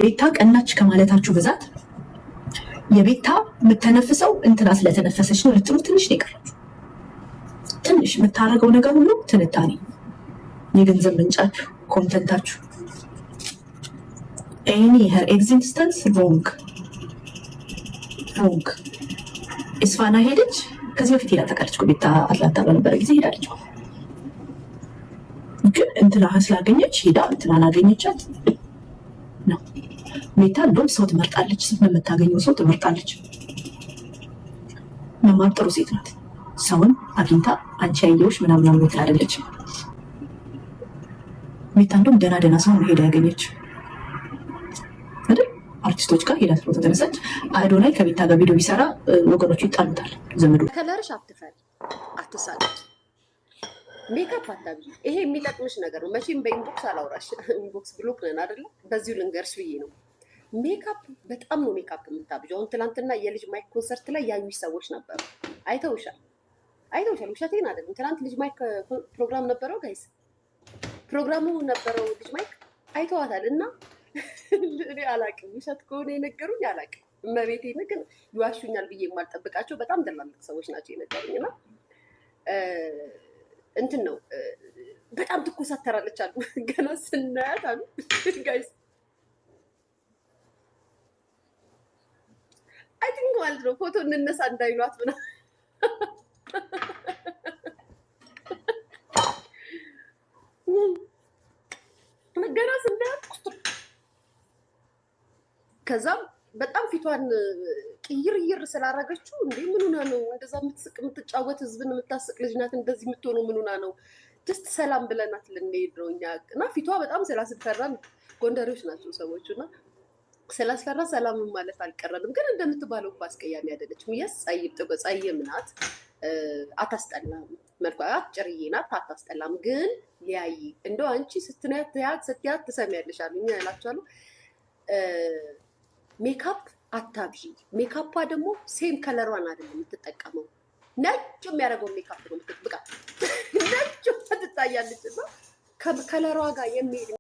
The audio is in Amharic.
ቤታ ቀናች ከማለታችሁ ብዛት የቤታ የምተነፍሰው እንትና ስለተነፈሰች ነው ልትሉ ትንሽ ነው የቀራችሁ። ትንሽ የምታደርገው ነገር ሁሉ ትንታኔ፣ የገንዘብ ምንጫችሁ፣ ኮንተንታችሁ ኤኒ ሄር ኤግዚስተንስ ሮንግ እስፋና ሄደች። ከዚህ በፊት ሄዳ ታውቃለች። ቤታ አትላንታ በነበረ ጊዜ ሄዳለች። ግን እንትና ስላገኘች ሄዳ እንትናን አገኘቻት ነው። ቤታ እንደውም ሰው ትመርጣለች። የምታገኘው ሰው ትመርጣለች። መማር ጥሩ ሴት ናት። ሰውን አግኝታ አንቺ ያየሁሽ ምናምን ምትል አይደለች። ቤታ እንደውም ደህና ሰውን ሄዳ ያገኘች አይደል? አርቲስቶች ጋር ሄዳ ስለ ተነሳች። አዶናይ ከቤታ ጋር ቪዲዮ ቢሰራ ወገኖቹ ይጣሉታል። ዘመዱ ከለርሽ አትፈሪ፣ አትሳደድ፣ ሜካፕ አታብዢ። ይሄ የሚጠቅምሽ ነገር ነው። መቼም በኢንቦክስ አላውራሽ፣ ኢንቦክስ ብሎክ ነን አይደለ? በዚሁ ልንገርሽ ብዬ ነው። ሜካፕ በጣም ነው ሜካፕ የምታብዢው። አሁን ትናንትና የልጅ ማይክ ኮንሰርት ላይ ያዩሽ ሰዎች ነበሩ። አይተውሻል። ውሸቴን አይደለም። ትናንት ልጅ ማይክ ፕሮግራም ነበረው ጋይስ፣ ፕሮግራሙ ነበረው ልጅ ማይክ አይተዋታል። እና እኔ አላቅም፣ ውሸት ከሆነ የነገሩኝ አላቅም። እመቤቴን ግን ይዋሹኛል ብዬ የማልጠብቃቸው በጣም ትላልቅ ሰዎች ናቸው የነገሩኝ። እና እንትን ነው በጣም ትኮሳተራለች አሉ። ገና ስናያት አሉ ጋይስ አይ ቲንክ ማለት ነው ፎቶ እንነሳ እንዳይሏት ምናምን ገና ስናያት ከዛም በጣም ፊቷን ቅይር ስላረገችው እንዴ ምን ሆና ነው እንደዛ የምትስቅ የምትጫወት ህዝብን የምታስቅ ልጅ ናት እንደዚህ የምትሆነው ምን ሆና ነው? ጀስት ሰላም ብለናት ልንሄድ ነው እኛ። እና ፊቷ በጣም ስላስፈራን ጎንደሬዎች ናቸው ሰዎቹ እና ስላስፈራ ሰላም ማለት አልቀረንም። ግን እንደምትባለው እኮ አስቀያሚ አይደለችም። የስ ጸይም ናት፣ አታስጠላም። መልኳ አጭርዬ ናት፣ አታስጠላም። ግን ሊያይ እንደው አንቺ ስትያት ትሰሚያለሽ አሉ እኛ ያላችኋለሁ። ሜካፕ አታብዢ። ሜካፓ ደግሞ ሴም ከለሯን አይደለም የምትጠቀመው፣ ነጭ የሚያደርገው ሜካፕ ነው የምትጠብቃ። ነጭ ትታያለች እና ከለሯ ጋር የሚሄድ